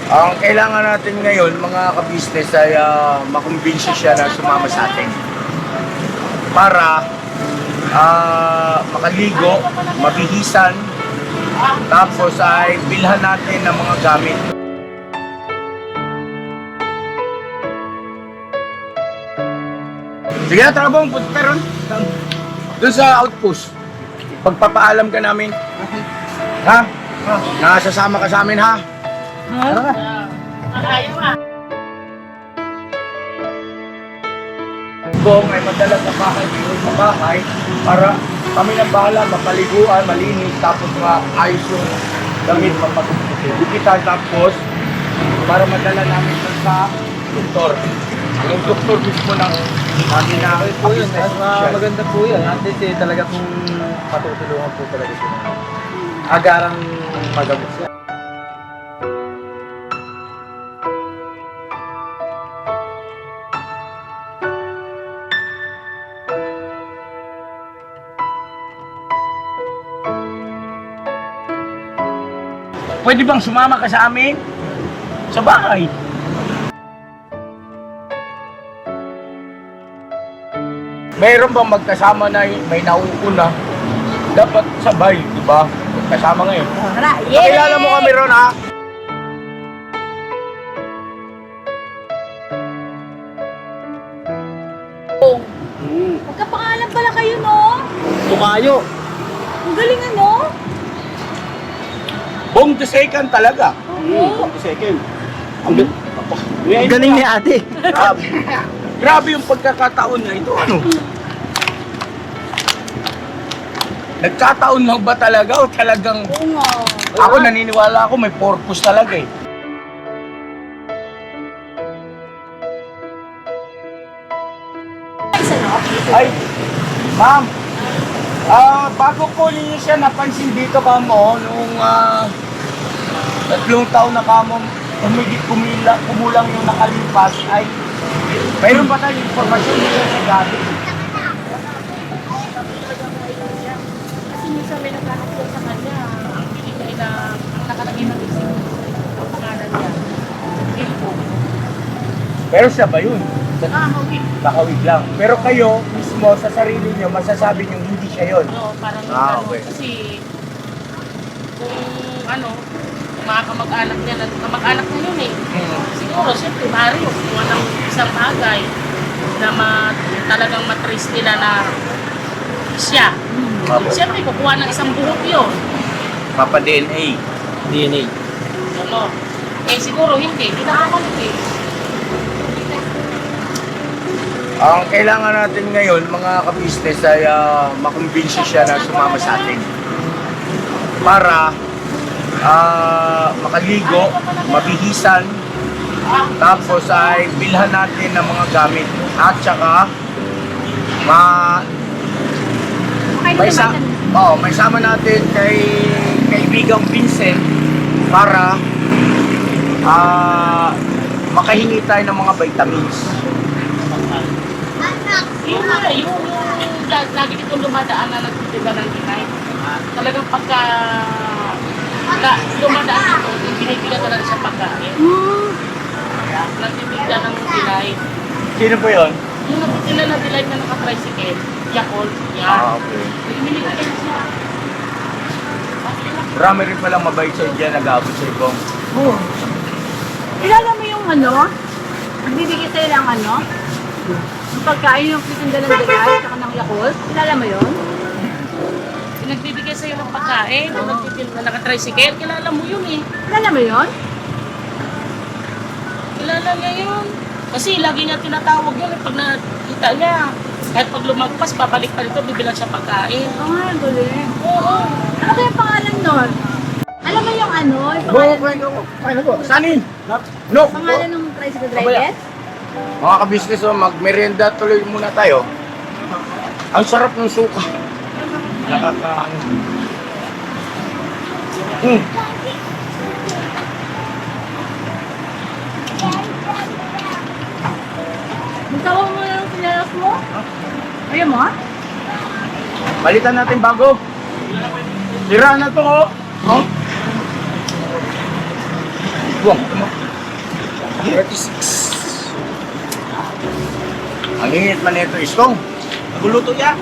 Ang kailangan natin ngayon, mga ka-business, ay makumbinsi siya na sumama sa atin. Para makaligo, mabihisan, tapos ay bilhan natin ng mga gamit. Sige na, tara bang punta ron. Doon sa outpost. Pagpapaalam ka namin. Ha? Nasasama ka sa amin, ha? Bong ay madala sa bahay, sa bahay para kami ng bahala, mapaliguan, malinis, tapos maayos yung damit, mapagkita, tapos para madala namin sa doktor. Yung doktor mismo ng amin na po yun, maganda po yun. At least talaga kung matutulungan po talaga siya. Agarang magamot siya. Pwede bang sumama ka sa amin? Sa bahay. Mayroon bang magkasama na may nauuna? Dapat sabay, di ba? Magkasama ngayon. Pakilala mo kami ron, ha? Magkapangalan pala kayo, no? Tumayo! Ang galing, ano? Bong the second talaga. Oo. Second. Ang Galing ni ate. Grabe. Grabe yung pagkakataon niya. Ito ano? Nagkataon lang ba talaga o talagang... Oo nga. Ako naniniwala ako may purpose talaga eh. Isa, no? Ay, ma'am. Bago ko ninyo siya napansin dito kamo, nung 3 taon na kamo, humigit kumulang yung nakalipas, ay mayroon ba tayong informasyon dito sa gabi? Kasi minsan may naghanap ko sa kanya, ang binigay na ang nakalagay ng isip ang pangalan niya. Ilpo. Pero siya ba yun? Okay. Nakawig lang. Pero kayo mismo sa sarili nyo, masasabi nyo hindi siya yun. Oo, parang Okay. kasi kung mga kamag-anak niya, kamag-anak niya yun eh. Siguro, siyempre, Mario, kuha ng isang bagay na talagang matrace nila na siya. Opo. Siyempre, kukuha ng isang buhok yun. Papa DNA. DNA. Ano? Eh, siguro hindi nakakalit eh. Ang kailangan natin ngayon, mga ka-business, ay makumbinsi siya na sumama sa atin. Para makaligo, mabihisan, tapos ay bilhan natin ng mga gamit. At saka, may sama natin kay kaibigang Vincent para makahingi tayo ng mga vitamins. Yung lagi ditong dumadaan na nagtitiba ng kinay. Talagang pagka dumadaan dito, binibigyan talaga siya pagkain. Nagtitiba ng kinay. Sino po yun? Yung nagtitiba na delight na naka-tricycle, Yakult, yan. Okay. Binibigyan siya. Marami rin palang mabait sa dyan, nag-aabot sa ibong. Oo. Kilala mo yung ano? Nagbibigay sa'yo ng ano? Yung pagkain yung titinda ng dagay, saka ng Yakult. Kilala mo yun? Yung nagbibigay sa'yo ng pagkain, yung nagtitiba na naka-tricycle, kilala mo yun eh. Kilala mo yun? Kilala niya yun. Kasi lagi niya tinatawag yun eh, pag nakita niya. Kahit pag lumagpas, babalik pa dito, bibilang siya pagkain. Oo nga, galing. Oo. Ano kaya pangalan nun? Alam mo yung ano? Yung pangalan, Sanin? No! pangalan ng tricycle driver? Mga ka-business, mag-merienda tuloy muna tayo. Ang sarap ng suka. Nakakaano. Magtawa mo na yung pinalas mo? Ayaw mo? Balitan natin bago. Sira na to, oh. Oh. Buwang. 36. Ang ingit man ito, Istong. Naguluto ya.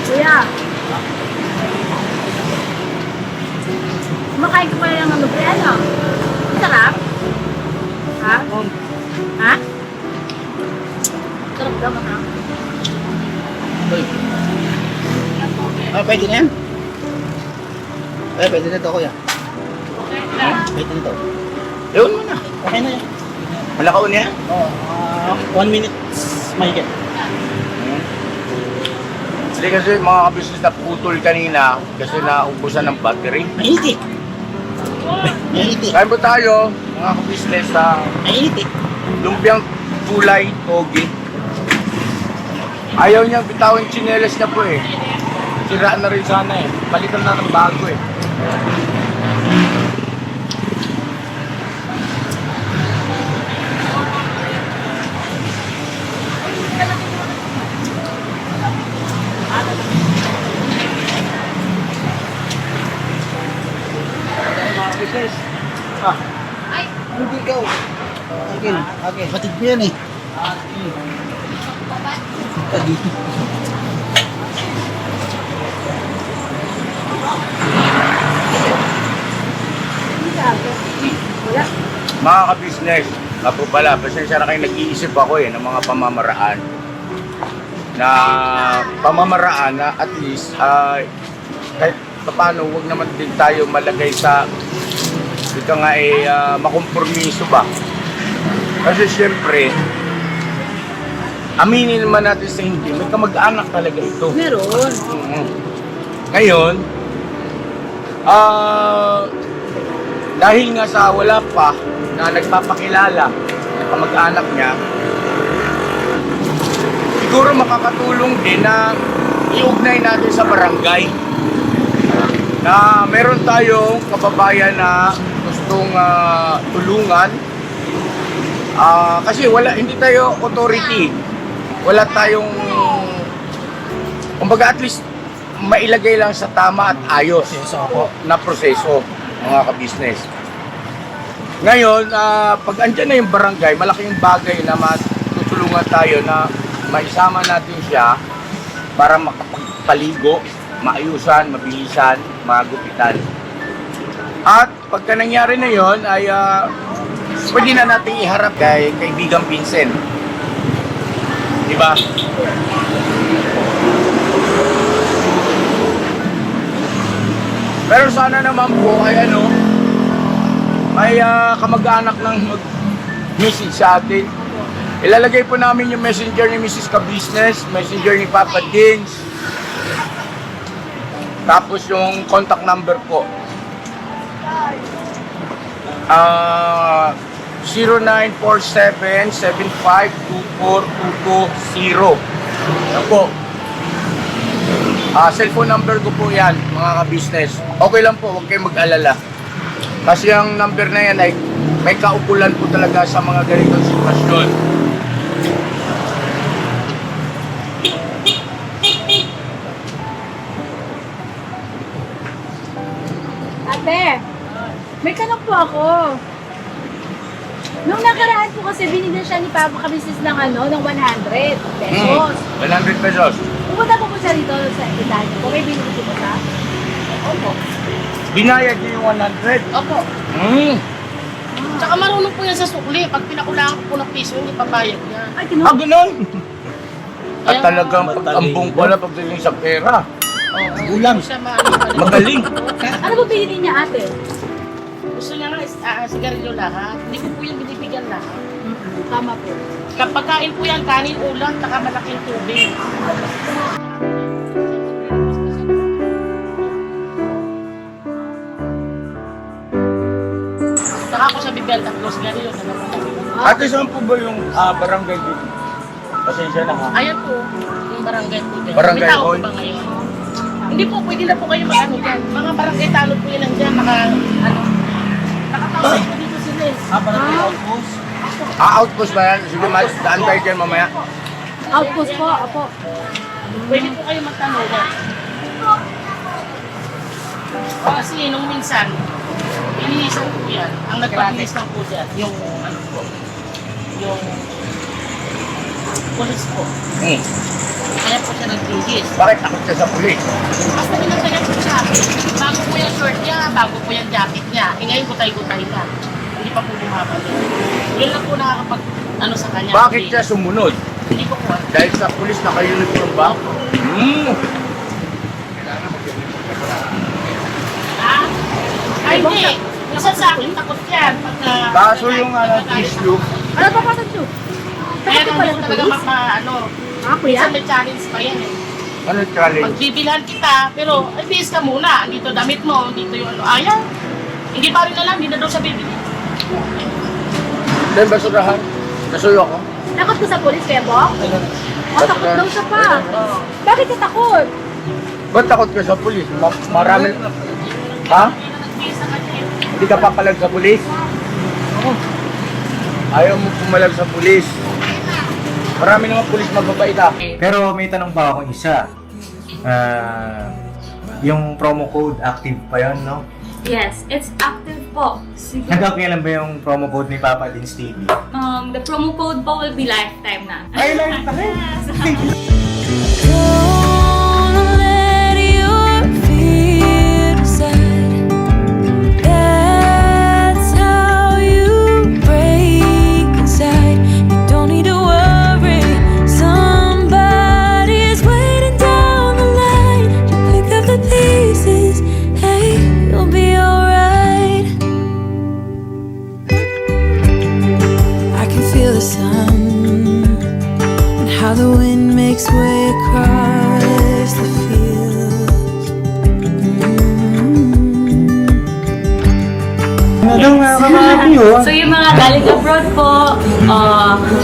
Kuya. Kumakain ko pala ng ano, pre, ano? Sarap? Ha? Ha? Sarap daw, ha? Pwede na yan. Pwede na ito, kuya. Pwede na ito. Yun mo na. Okay na yan. Malakaon niya. 1 minute mahigit. Hindi kasi mga kabisnes na putol kanina kasi naubusan ng battery. Mainit eh. Mainit eh. Kain po tayo, mga kabisnes, sa Mainit eh. lumpiang kulay, togi. Ayaw niyang bitawin tsinelas niya po eh. Siraan na rin sana eh. Palitan na ng bago eh. Hindi ikaw. Akin. Batid mo yan eh. Tadi. Wala. Mga ka-business, ako pala, pasensya na kayo nag-iisip ako ng mga pamamaraan. Na pamamaraan na at least, kahit paano, huwag naman din tayo malagay sa, ito nga makompromiso ba? Kasi syempre, aminin naman natin sa hindi, may kamag-anak talaga ito. Meron. Ngayon, dahil nga sa wala pa na nagpapakilala ng kamag-anak niya, siguro makakatulong din na iugnay natin sa barangay na meron tayong kababayan na gustong tulungan. Kasi hindi tayo authority, wala tayong, kumbaga at least mailagay lang sa tama at ayos na proseso, mga ka-business. Ngayon, pag andyan na yung barangay, malaking bagay na matutulungan tayo na maisama natin siya para makapagpaligo, maayusan, mabilisan, magupitan. At pagka nangyari na yon ay pwede na natin iharap kay kaibigang Vincent. Diba? Pero sana naman po ay kamag-anak ng mag-message sa atin. Ilalagay po namin yung messenger ni Mrs. Ka-Business, messenger ni Papa Dins, tapos yung contact number po. 0947-7524-220. Yan po. Cellphone number ko po yan, mga ka-business. Okay lang po, huwag kayong mag-alala. Kasi ang number na yan ay may kaukulan po talaga sa mga ganitong sitwasyon. Ate, may tanong po ako. Nung nakaraan po kasi binigyan siya ni Papa Ka-Business ng ng 100 pesos. 100 pesos. Pumunta po siya rito sa Italia. Kung may binigyan po siya? Opo. Binayad niyo yung 100. Opo. Tsaka marunong po yan sa sukli. Pag pinakulangan ko po ng piso, hindi pabayad yan. Ay, Ganun. At Kaya talagang mataling pag-ambong pala pagdating sa pera. Ulam. Siya Magaling. ano po pinili niya, ate? Gusto niya nga sigarilyo lahat. Hindi ko po yung binibigyan lahat. Tama po. Kapag kain po yan, kanin, ulam, taka malaking tubig. Saka ako sa bibenta ko, sigarilyo na naman. Ate, saan po ba yung barangay dito? Pasensya na ha. Ayan po, yung barangay po dyan. Barangay May tao hall? po ba ngayon? Hindi po, pwede na po kayo mag-ano dyan. Mga barangay tanod po yun nandiyan, nakatawag po dito sila eh. Barangay outpost. Outpost ba yan? Sige, mas daan tayo dyan mamaya. Outpost po, apo. Pwede po kayo magtanong. Kasi nung minsan, iniisan po yan. Ang nagpapilis lang po dyan, yung ano po, yung pulis po. Kaya po siya nagpigis. Bakit takot ka sa pulis? Basta pinagsagat po sa akin. Bago po yung short niya, bago po yung jacket niya. Ngayon gutay-gutay na. Hindi pa po bumabalik. Yun lang po nakakapag ano sa kanya. Bakit siya sumunod? Hindi ko po. Dahil sa pulis naka-uniform ba? Ah? Ay, hindi. Minsan sa akin, takot yan. Pagka, Kaso yung issue, Ano pa pa sa kaya Takot ka nang pala mo sa talaga pulis? ano. Ah, kuya? Minsan may challenge pa yan eh. ano challenge? Pagbibilhan kita, pero ay bihis ka muna. Dito damit mo, dito yung ano. Ayan. Hindi pa rin na lang, hindi na daw siya bibili. Then basurahan? Nasuyo ako? Takot ka sa pulis, Kuya Bong? Oh, takot daw siya pa. Oo. Bakit ka takot? Ba't takot ka sa pulis? Marami... Ha? Hindi na nagbihis sa kanya eh. Hindi ka papalag sa pulis? Ayaw mo pumalag sa pulis. Marami naman pulis mababait ah. Pero may tanong pa akong isa. Yung promo code active pa yun, no? Yes, it's active po. Siguro, Hanggang kailan ba yung promo code ni Papa Dins TV? the promo code po will be lifetime na. Ay, lang tayo! Don't let your fear decide. That's how you break inside. You don't need to worry. Somebody's waiting down the line to pick up the pieces. Hey, you'll be alright. I can feel the sun and how the wind makes way across the fields. Anong kakakapi yun? So yung mga galing abroad po,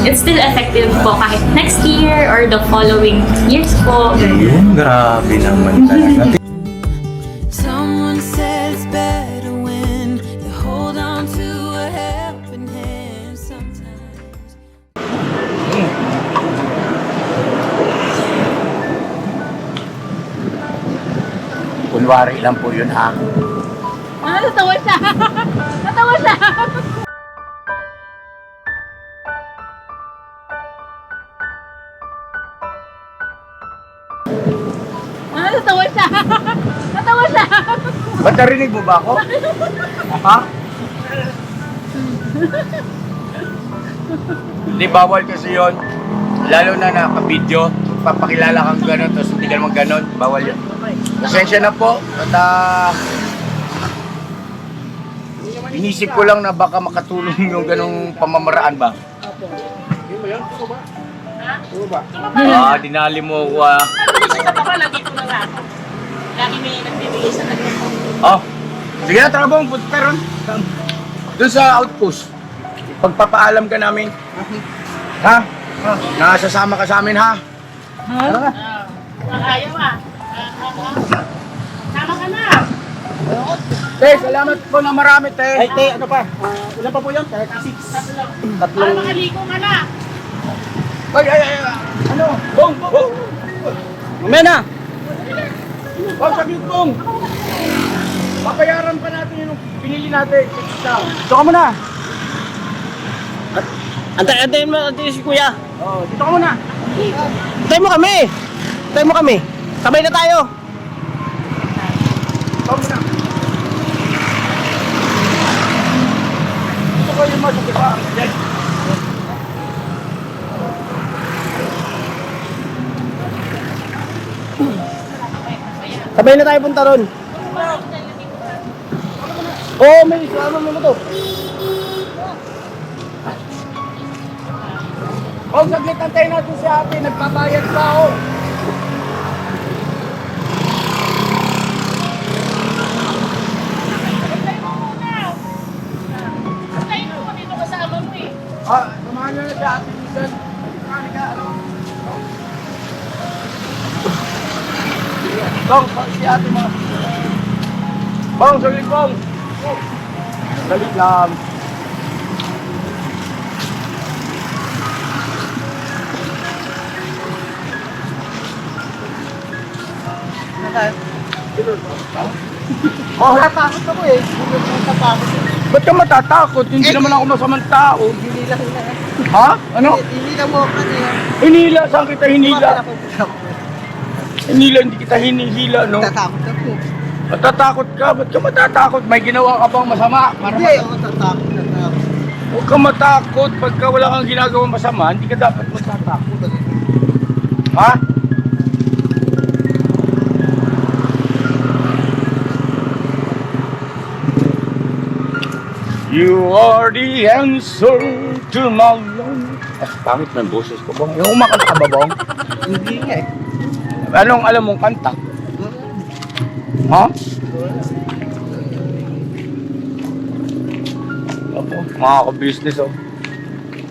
it's still effective po kahit next year or the following years po. Yun, grabe naman talaga. Someone said it's better when you hold on to a helping hand sometimes. Kunwari lang po yun ha. Ah, natawa siya. Natawa siya. Ah, natawa siya. Natawa siya. Ba't narinig mo ba ako? Ha? Hindi bawal kasi yun. Lalo na naka-video. Papakilala kang gano'n, tapos hindi ka naman gano'n. Bawal yun. Pasensya na po. At inisip ko lang na baka makatulong yung ganong pamamaraan ba? Dinali mo ako ah. Sa baba, nandito na nga ako. Lagi may nagbibigay sa kanya. Oh, sige na, trabong, punta ron. Doon sa outpost. Pagpapaalam ka namin. Ha? Nasasama ka sa amin, ha? Ayaw ah. Tama ka na. Te, salamat po na marami, te. Ay, te, ano pa? Ilan pa po yun? 36. Para makaligo ka na. Ay. Ano? Bong. Mamaya na! Bong, saglit, Bong. Papayaran pa natin yung pinili natin. Dito ka muna! Antayin mo si kuya. Oh, dito ka muna. Antayin mo kami! Antayin mo kami! Sabay na tayo! Bong na. Dito ko yung masukipa. Yes. Sabay na tayo punta ron. Oo, may isama mo to. Bong, saglit, antayin natin si ate. Nagbabayad pa, oh. Tayo mo, dito kasama mo eh. Samahan nyo na si ate. Minsan. Bong, si ate mo. Bong, saglit, Bong. Saglit lang. Oh, Natakot ako eh. Natakot. ba't ka matatakot? Hindi naman ako masamang tao. Hinila ko na. Ha? Ano? Hinila mo ako kasi. Hinila? Saan kita hinila? Hinila, hindi kita hinihila, no? Tatakot ako. Matatakot ka? Ba't ka matatakot? May ginawa ka bang masama? Hindi, ako tatakot. Huwag ka matakot. Pagka wala kang ginagawang masama, hindi ka dapat matatakot. Ha? You are the answer to my love. Pangit na yung boses ko, bang. Yung umakanta ka ba, bang? Hindi nga eh. Anong alam mong kanta? Ha? Opo, mga ka-business, oh.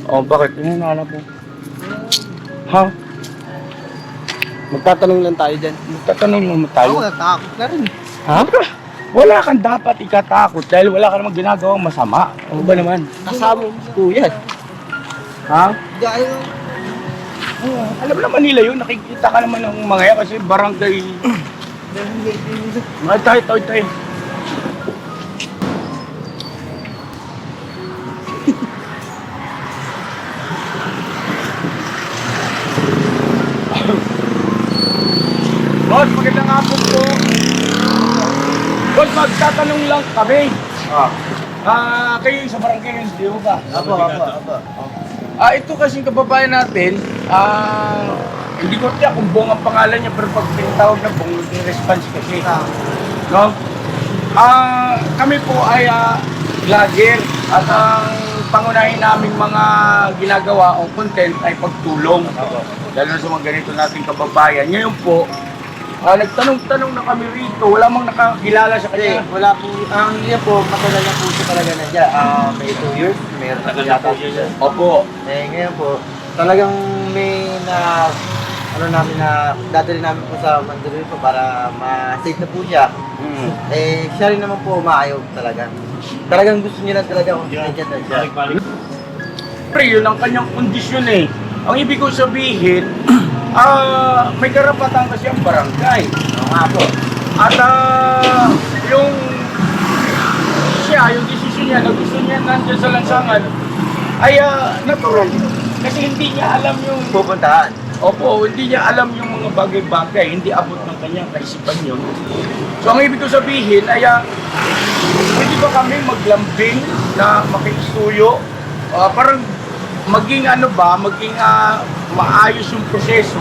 Oh, bakit? Yung nanap mo? Ha? Magtatanong lang tayo dyan. Magtatanong naman tayo. Ako natakot na rin. Ha? Wala kang dapat ikatakot dahil wala ka namang ginagawang masama. Ano ba naman? Kasama mo si kuya. Ha? Dahil Alam naman nila yun, nakikita ka naman ng mga yan kasi barangay. Ay, tayo. Boss, magandang hapon po. Boss, magtatanong lang kami. Kayo yung sa barangay, hindi mo ba? Apo. Ito kasing kababayan natin, hindi ko tiyak kung Bong ang pangalan niya, pero pag tinatawag na Bong, yung response kasi. No? Kami po ay vlogger at ang pangunahin naming mga ginagawa o content ay pagtulong. Lalo na sa mga ganito nating kababayan. Ngayon po, nagtanong-tanong na kami rito, wala mang nakakilala sa Kasi kanya. wala po, ang niya po, matagal na po siya talaga na dyan. May 2 years, meron na yata siya. Opo. Ngayon po, talagang may namin na dadali namin po sa Mandaluyong po para ma-save na po siya. Siya rin naman po umaayaw talaga. Talagang gusto niya lang talaga kung dyan na siya. Pre, yun ang kanyang kondisyon eh. Ang ibig ko sabihin, may karapatan kasi ang barangay. Oo nga po. At yung desisyon niya na gusto niya nandiyan sa lansangan, ay natural. Kasi hindi niya alam yung... Pupuntahan. Opo, hindi niya alam yung mga bagay-bagay, hindi abot ng kanyang kaisipan yun. So ang ibig ko sabihin ay hindi ba kami maglambing na makisuyo? Parang maging maging maayos yung proseso.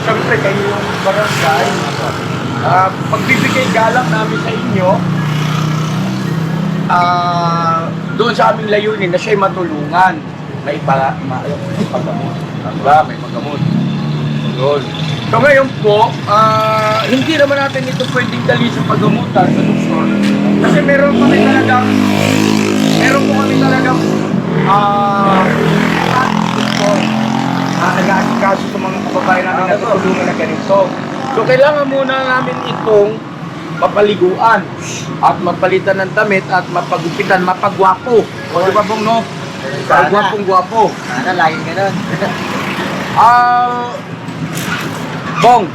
Siyempre kayo yung barangay, pagbibigay galang namin sa inyo, doon sa aming layunin na siya'y matulungan. May paggamot. Diba? May paggamot. Yun. So ngayon po, hindi naman natin ito pwedeng dali sa paggamutan sa doktor. Kasi meron po kami talagang nag-aasikaso sa mga kababayan namin na tutulungan na ganito. So kailangan muna namin itong mapaliguan at mapalitan ng damit at mapagupitan, mapagwapo. O di ba bong no? Gwapong-gwapo. Sana laging ganun. Bong.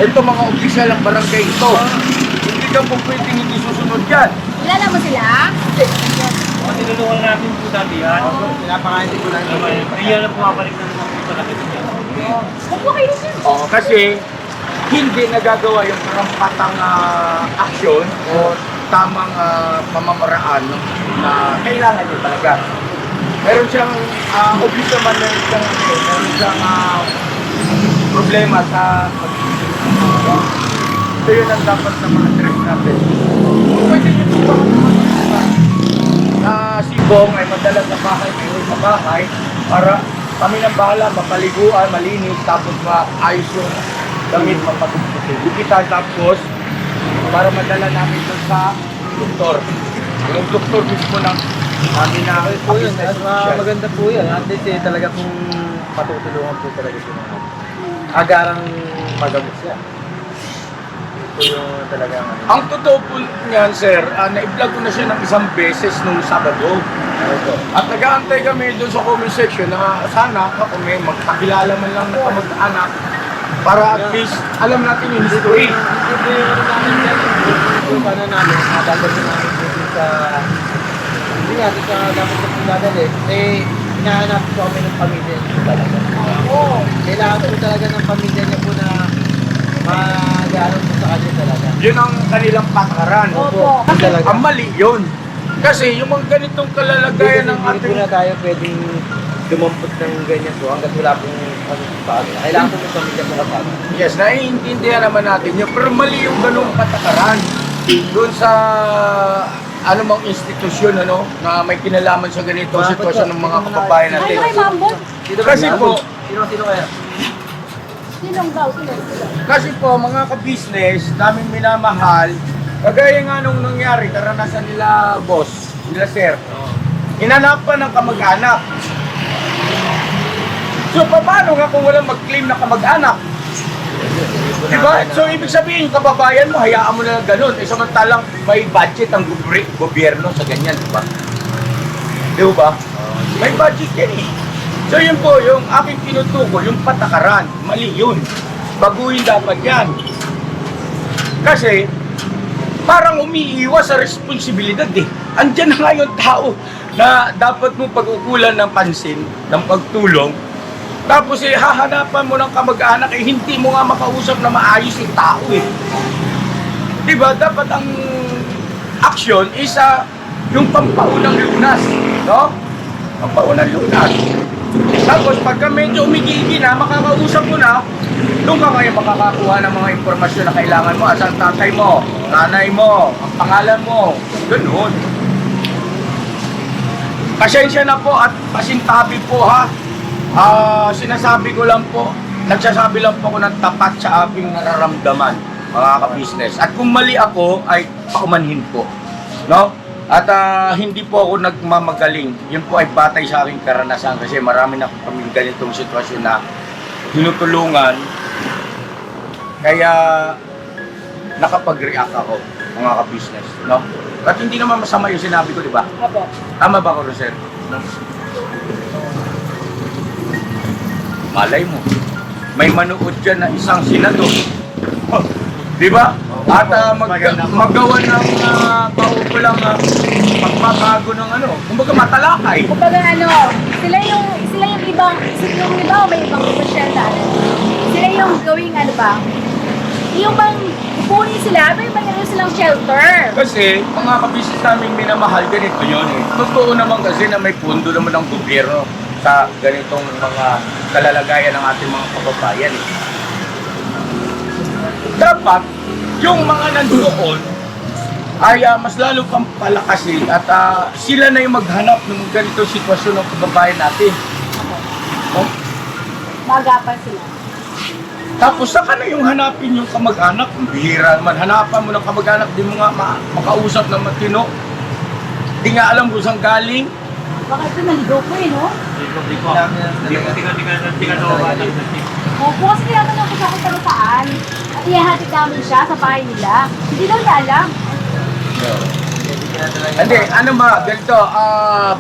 Ito mga opisyal ng barangay ito. Hindi ka po pwedeng hindi susunod yan. Kilala mo sila? Tinulungan natin po dati yan. Pinapakain ko lang. Hindi yan ang pumapalik na naman po talaga dito. Huwag mo kayo din. Oo, kasi hindi nagagawa yung karampatang aksyon o tamang pamamaraan na kailangan din talaga. Meron siyang obvious naman meron siyang problema sa ito yun ang dapat na ma-address natin. Pwede nyo po na si Bong ay madala sa bahay, mayroon sa bahay para kami ng bahala, mapaliguan, malinis, tapos maayos yung damit, mapagpuputin. Kita tapos para madala namin doon sa doktor. Yung doktor mismo ng amin na Po yun, maganda po yun. At least talaga kung patutulungan po talaga siya. Agarang magamot siya. Po yung talaga Ang totoo po niyan, sir, na-vlog ko na siya ng isang beses nung Sabado. At nag-aantay kami doon sa comment section na sana kung may magpakilala man lang na kamag-anak Para at least alam natin yung history. Hindi po yung ano namin yan. Yung ano namin, dadalhin namin po dun sa... Hindi nga, dun sa dapat na po dadalhin. Eh, hinahanap po kami ng pamilya niya po talaga. Oo. Kailangan po talaga ng pamilya niya po na mag-aaral po sa kanya talaga. Yun ang kanilang patakaran. Opo. Talaga. Ang mali yun. Kasi yung mga ganitong kalalagayan ng Hindi po ating... na tayo pwedeng dumampot ng ganyan po hanggat wala pong ano pa. Kailangan po ng pamilya po kasama. Yes, naiintindihan naman natin yun. Pero mali yung ganung patakaran. Doon sa anumang institusyon ano, na may kinalaman sa ganitong Bakit sitwasyon po? ng mga kababayan Ay, natin. kay Mambon. Kasi po, Sino kaya? Sinong daw? Sino? Kasi po, mga ka-business, daming minamahal, kagaya nga nung nangyari, karanasan nila boss, nila sir, hinanapan ng kamag-anak. So, paano nga kung walang mag-claim na kamag-anak? Diba? So, ibig sabihin, yung kababayan mo, hayaan mo na lang ganun. Eh, samantalang may budget ang gobyerno sa ganyan, diba? Di ba? May budget yan eh. So yun po, yung aking tinutukol, yung patakaran, mali yun. Baguhin dapat yan. Kasi, parang umiiwas sa responsibilidad eh. Andyan na nga yung tao na dapat mo pag-ukulan ng pansin, ng pagtulong. Tapos eh, hahanapan mo ng kamag-anak eh, hindi mo nga makausap na maayos yung tao eh. Diba? Dapat ang action is yung pampaunang lunas. No? Pampaunang lunas. Tapos pagka medyo umigigi na, makakausap mo na, doon ka kayo makakakuha ng mga impormasyon na kailangan mo. Asan tatay mo, nanay mo, ang pangalan mo, ganun. Pasensya na po at pasintabi po ha. Sinasabi ko lang po, nagsasabi lang po ako ng tapat sa aking nararamdaman, mga ka-business. At kung mali ako, ay paumanhin po. No? At hindi po ako nagmamagaling. Yun po ay batay sa aking karanasan kasi marami na kami ganitong sitwasyon na tinutulungan. Kaya nakapag-react ako, mga ka-business. No? At hindi naman masama yung sinabi ko, di ba? Opo. Tama ba ako, Rosel? Malay mo, may manood dyan na isang senador. Di ba? At magawa ng paukulang pagbabago ng ano. Kumbaga matalakay. Kumbaga sila yung ibang, yung iba may ibang official na ano. Sila yung gawing ano ba? Yung bang kunin sila, may mayroon silang shelter. Kasi mga kabisis namin minamahal, ganito yun eh. Totoo naman kasi na may pundo naman ng gobyerno sa ganitong mga kalalagayan ng ating mga kababayan eh. Dapat yung mga nandoon ay mas lalo pang palakasin at sila na yung maghanap ng ganitong sitwasyon ng kababayan natin. Oh. Magapan sila. Tapos saka na yung hanapin yung kamag-anak, bihira naman. Hanapan mo ng kamag-anak, di mo nga makausap ng matino. Di nga alam kung saan galing. Baka ito naligaw ko eh, no? Hindi ko. Opo, kasi tinatanong ko siya kung taga saan. At ihahatid namin siya sa bahay nila. Hindi daw niya alam. Hindi, ano ba, ganito,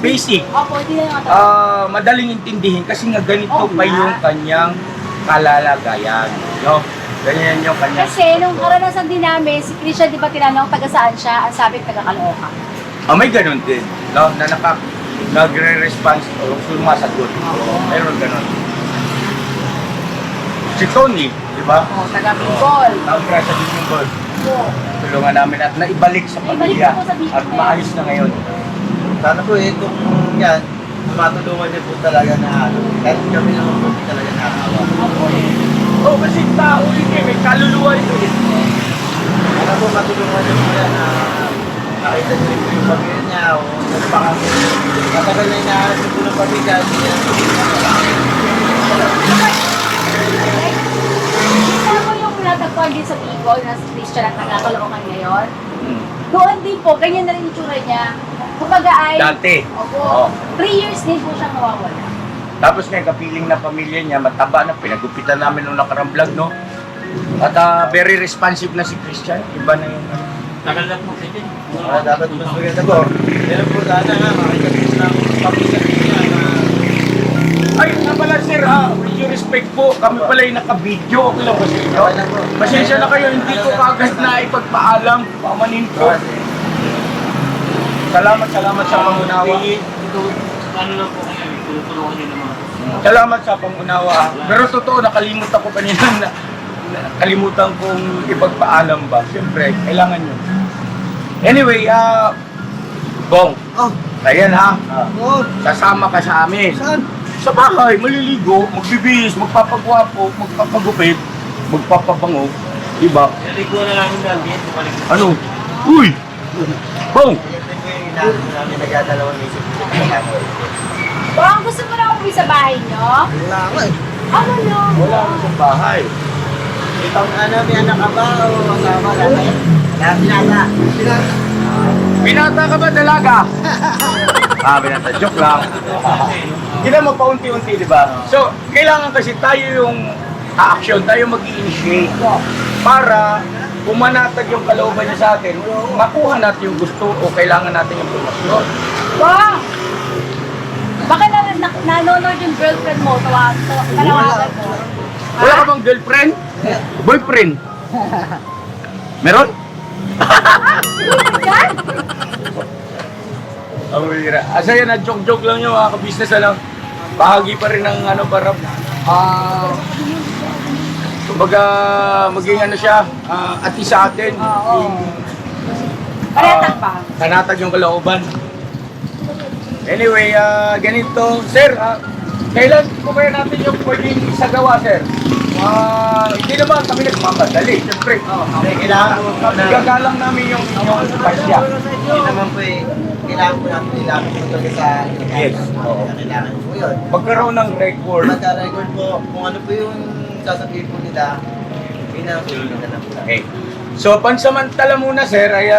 basic. Opo, hindi na yung ato. Madaling intindihin kasi nga ganito Oo pa nga. yung kanyang kalalagayan. No? Ganyan yung kanyang... Kasi nung karanasan din namin, si Christian, di ba tinanong taga saan siya? Ang sabi taga Caloocan. May ganun din. No? Na nagre-response o sumasagot. Meron ganun. Si Tony, di ba? O, taga Bicol. Ang grasa din yung goal. Oo. Tulungan namin at naibalik sa Naibalik pamilya. na po sa Bicol. At maayos na ngayon. Sana po kung yan, matulungan niyo po talaga na ano, kahit kami naman po hindi talaga nakakawa. Opo eh. Oh, kasi tao yun eh, may kaluluwa ito eh. Sana po matulungan niyo po yan na nakita niyo rin po yung pamilya niya o ano pa kami. Matagal na inaarap niyo po ng pamilya. Kita mo yung natagpuan din sa Bicol na si Christian at taga Caloocan ngayon. Hmm. Doon din po, ganyan na rin yung tsura niya. Kumbaga ay... Dati. Opo. Oo. 3 years din po siyang nawawala. Tapos may kapiling na pamilya niya, mataba na, pinagupitan namin nung nakarang vlog, no? At very responsive na si Christian. Iba na yung... Tagal na po kasi. Dapat mas maganda po. Pero po sana nga, makikita po ng pamilya niya na Ay, nga pala sir, with due respect respect po, kami pala yung naka-video. Okay lang ba sa inyo? Okay lang po. Pasensya na kayo, hindi ko kagad na ipagpaalam. Pamanin ko. Salamat sa pangunawa. Ano lang po kayo, tutulungan nyo naman. Salamat sa pangunawa. Pero totoo, nakalimutan ko kanina na nakalimutan kong ipagpaalam ba. Siyempre, kailangan yun. Anyway, Bong, Oh, ayan ha. oh, Sasama ka sa amin. saan? Sa bahay, maliligo, magbibihis, magpapagwapo, magpapagupit, magpapabango. Diba? Naligo na namin dati, bumalik na. Ano? Uy! Bong! Yan din po yung inaano namin, nagdadalawang isip ko sa kamo. Bang, gusto mo na umuwi sa bahay nyo? Wala ako eh. Ano no? Wala ka sa bahay. Itong ano, may anak ka ba o kasama ka? Pinata. Binata ka ba, dalaga? Binata. Joke lang. Hindi mo paunti-unti, di ba? So, kailangan kasi tayo yung action, tayo mag-i-initiate para pumanatag yung kalooban niya sa atin, makuha natin yung gusto o kailangan natin yung promosyon. Bang! Baka nanonood yung girlfriend mo, tanawagan mo. Wala ka bang girlfriend? Boyfriend? Meron? Yan? Ang bihira. Asa yan, joke-joke lang yung mga ka-business, ano? Bahagi pa rin ng ano, para kumbaga maging ano siya, ati sa atin. Panatag ba? Panatag yung kalooban. Anyway, ganito. Sir, kailan po kaya natin yung pwedeng isagawa, sir? Hindi naman kami nagmamadali. Siyempre, Kailangan po na, gagalang namin yung pasya. hindi naman po eh, kailangan po natin ilapit po talaga sa Yes. Oo. Kailangan po yun. Magkaroon ng record. Magka-record po kung ano po yung sasabihin po nila, yun ang susunod na lang po. Okay. So, pansamantala muna, sir, ay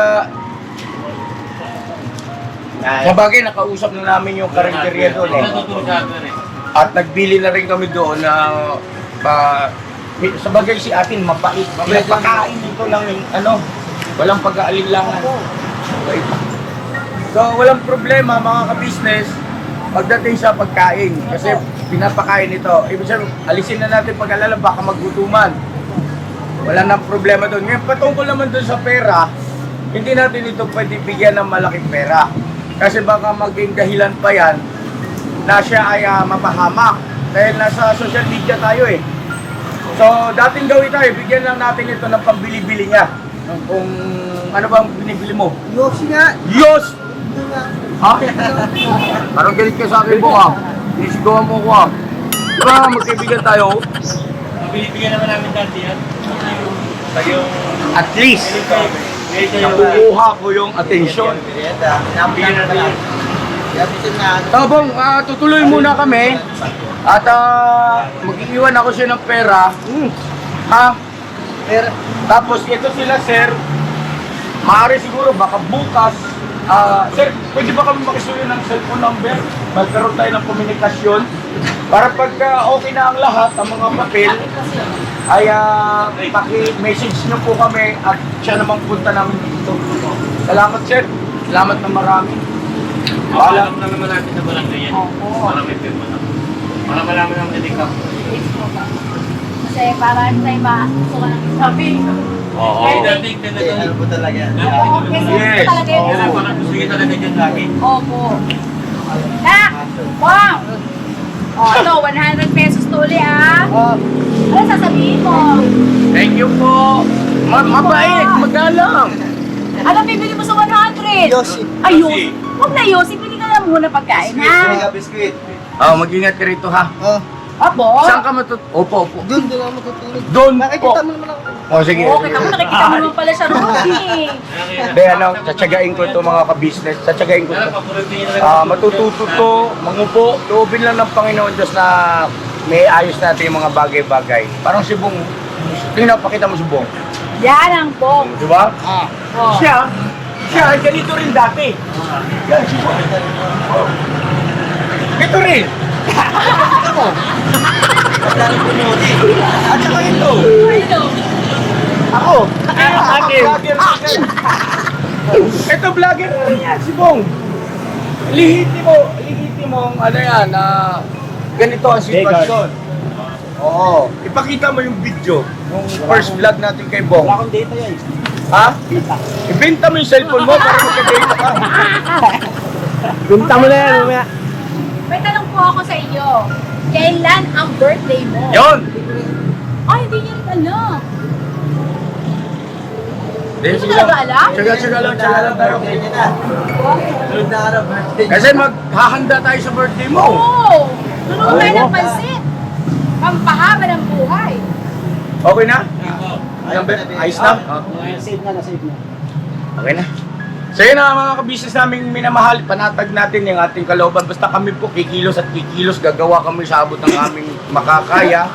sa bagay, nakausap na namin yung karinderya doon eh. Natutulog sa akin eh. At nagbili na rin kami doon na sa bagay si atin mapait. Pinapakain ito ng ano, walang pag-aalinlangan. Mapait. So walang problema mga ka-business pagdating sa pagkain kasi pinapakain ito. Ibig sabihin, alisin na natin pag-alala baka magutuman. Wala nang problema doon. Ngayon patungkol naman doon sa pera, hindi natin ito pwede bigyan ng malaking pera. Kasi baka maging dahilan pa yan na siya ay mapahamak dahil nasa social media tayo eh. So, dating gawin tayo, bigyan lang natin ito ng pambili-bili niya. Kung ano bang binibili mo? Yoshi nga! Diyos! Ha? Parang galit ka sa akin po ha. Sinisigawan mo ko ha. Diba, magkaibigan tayo? Binibigyan naman namin dati yan. Tayo, At least, may kayo. nakukuha ko yung atensyon. Merienda. Bigyan natin yan. Yapitin na ano. Tabong, tutuloy muna kami. At mag-iiwan ako siya ng pera. Ha? Pero, Tapos ito sila sir, maaari siguro baka bukas, sir, pwede ba kami makisuyo ng cellphone number? Magkaroon tayo ng komunikasyon para pagka okay na ang lahat, ang mga papel, ay paki-message nyo po kami at siya namang punta namin dito. Salamat sir, salamat na marami. Alam na naman natin sa barangay yan. Para may firma na. Para malaman naman na ka. Kasi para tayo masuka ng sabi. Oo. Ay, dating hindi, ano po talaga. Oo, kasi Yes. talaga yun. Kaya parang gusto kita talaga dyan lagi. Opo. Nak! Wow! O, ito, 100 pesos to ulit ah. Ano sasabihin mo? Thank you po. Mabait, magalang. Ano bibili mo sa 100? Yoshi. Ay, Yosi. Huwag na Yosi, pili ka lang muna pagkain ha. Biscuit. Mag-ingat ka rito ha. Oh, Opo. Saan ka Opo. doon ako matutulog. Doon po. Nakikita mo naman ako. Sige. Oo, kita mo, nakikita mo naman pala siya Rosie. Hindi, tsatsagain ko ito mga ka-business. Tsatsagain ko ito. Matututo to, mangupo. Loobin lang ng Panginoon Diyos na may ayos natin yung mga bagay-bagay. Parang si Bong. Tingnan, pakita mo si Bong. Yan ang bong. Di ba? Oh. Siya, ganito rin dati. Yan, si Bong. Ito rin. Ako. At saka ito. Ako. Vlogger. Ito vlogger rin yan, si Bong. Lihiti mo, ano yan, ganito ang sitwasyon. Oo. Ipakita mo yung video, yung first vlog natin kay Bong. Wala akong data yan. Ha? Ibenta mo yung cellphone mo para magka-data ka. Punta mo na yan, mamaya. May tanong po ako sa iyo. Kailan ang birthday mo? Yun! Ay, hindi niya rin alam. Hindi mo talaga alam? Tsaga lang tayo. Ganyan na. Sunod na araw, birthday. Kasi maghahanda tayo sa birthday mo. Oo! Tulungan tayo ng pansit. Pampahaba ng buhay. Okay na? Ayos na? Save na, save na. Okay na. So yun na mga ka-business naming minamahal, panatag natin yung ating kalooban. Basta kami po kikilos at kikilos, gagawa kami sa abot ng aming makakaya.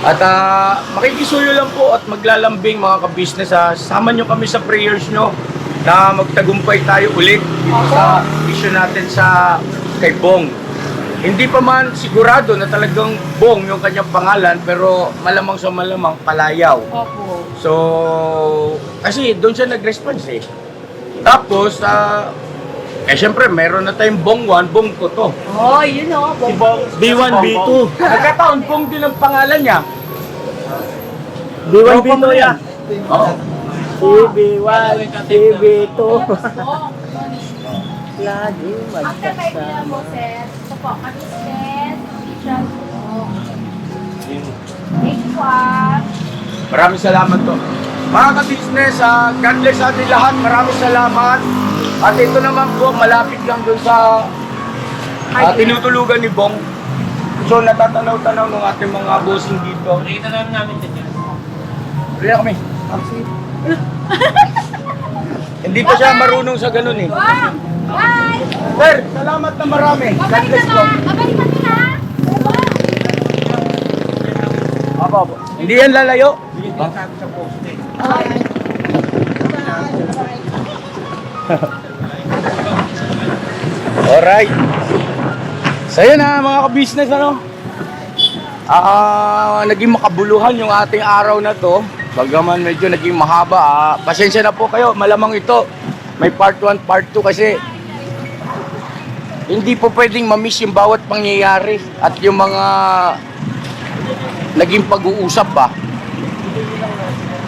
At makikisuyo lang po at maglalambing mga ka-business. Sama nyo kami sa prayers nyo na magtagumpay tayo ulit sa mission natin sa kay Bong. Hindi pa man sigurado na talagang Bong yung kanyang pangalan, pero malamang sa malamang Palayaw. Opo. So, kasi doon siya nag-response eh. Tapos, syempre, meron na tayong Bong 1, Bong 2 to. Oh, yun o. B1, B2. Nagkataon, Bong din ang pangalan niya. B1, B2 yan. Oo. CB1, CB2. Lagi After my bilang mo, sir. Ito po, ka-business, teacher po. Thank you po Maraming salamat to. Mga ka-business, God bless sa ating lahat. Maraming salamat. At ito naman po, malapit lang doon sa tinutulugan ni Bong. So, natatanaw-tanaw ng ating mga bossing dito. Nakita lang namin dito. Rila kami. Hindi pa siya marunong sa ganun eh. Wow! Bye! Sir, salamat na marami. God Babalik bless na po. na! Babalik na na! Apo. Hindi yan lalayo. Alright. So yun na mga ka-business ano. Naging makabuluhan yung ating araw na to. Bagaman medyo naging mahaba. Pasensya na po kayo. Malamang ito may part 1, part 2 kasi hindi po pwedeng ma-miss yung bawat pangyayari at yung mga naging pag-uusap ba.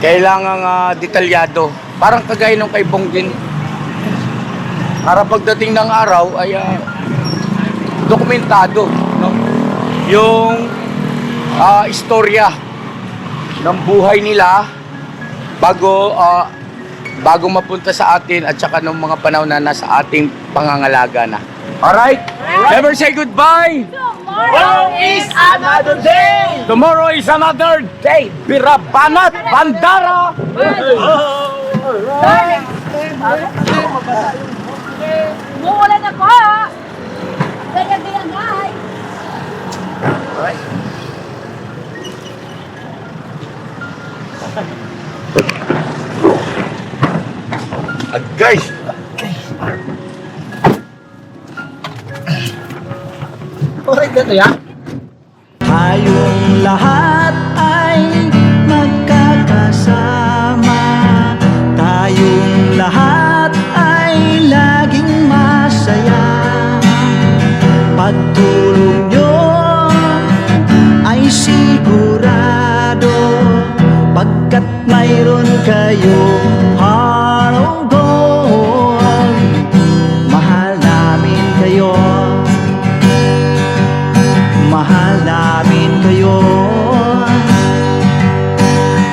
Kailangang detalyado. Parang kagaya nung kay Bong din. Para pagdating ng araw ay dokumentado, no? Yung istorya ng buhay nila bago mapunta sa atin at saka ng mga panahon na nasa ating pangangalaga na. Alright? Never say goodbye! Tomorrow is another day! Tomorrow is another day! Birabanat! Bandara! Umuulan na po! Ganyan-ganyan, guys! Alright. Guys! Alright, dito ya. Tayong lahat ay magkakasama. Tayong lahat ay laging masaya. Pagtulong nyo ay sigurado, pagkat mayroon kayong heart of gold. Mahal namin kayo. Mahal namin kayo.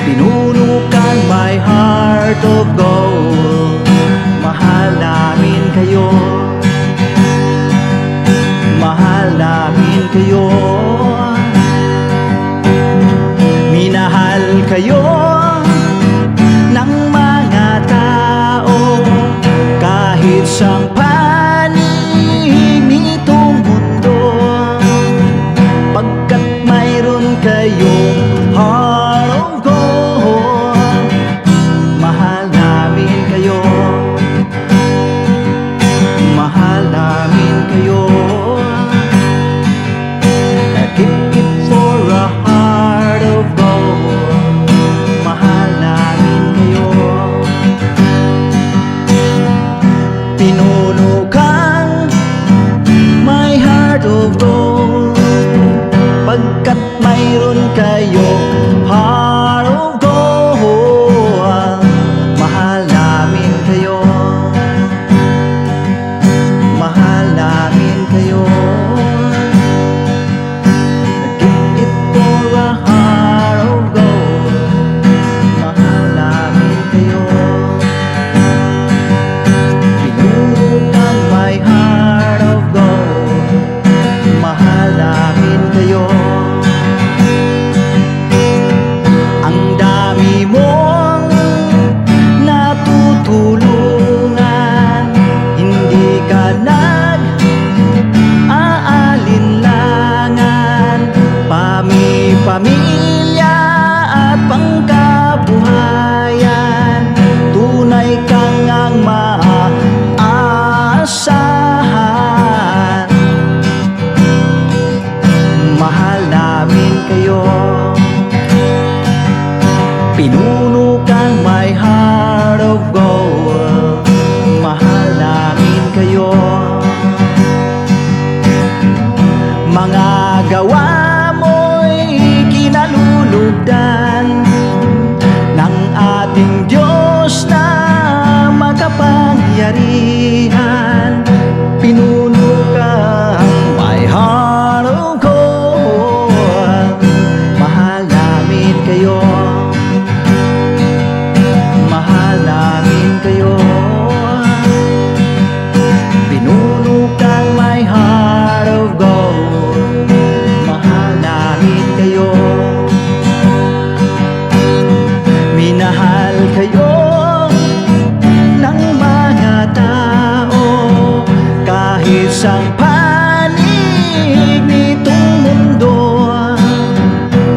Pinunukan my heart of gold. Mahal namin kayo. Mahal namin kayo. Minahal kayo ng mga tao kahit sang panig nitong mundo. Pagkat mayroon kayong heart of gold, mahal namin kayo. Mahal namin kayo. Keep it for a heart of gold. Mahal namin kayo. Pinuno Pinuno kang my heart of gold. Mahal namin kayo. Mga gawa mo'y kinalulugdan ng ating Diyos na makapangyarihan. Pinuno kang my heart of gold. Mahal namin kayo. Mahal namin kayo. Pinuno kang my heart of gold. Mahal namin kayo. Minahal kayo ng mga tao kahit sa panig nitong mundo,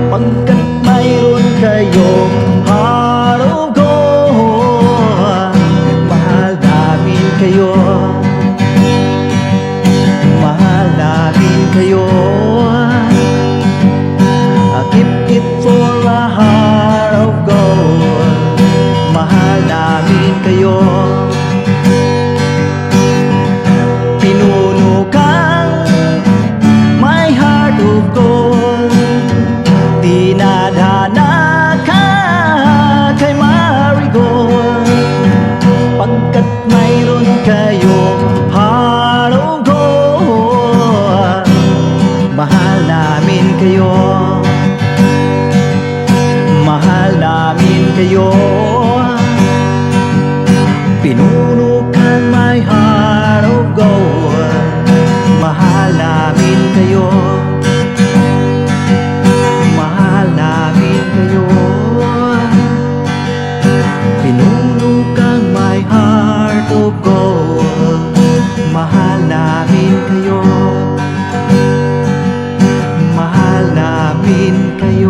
pagkat mayroon kayong heart of gold. Mahal namin kayo. Mahal namin kayo. I keep it for a heart of gold. Mahal namin kayo. Pinuno kang my heart of gold. Dinadhana ka kay Marigold, pagkat mayroon kayong heart of gold. Mahal namin kayo. Mahal namin kayo. Pinuno kang my heart of gold. Mahal namin kayo. Mahal namin kayo. Pinuno kang my heart of gold. Mahal namin kayo. Mahal namin kayo.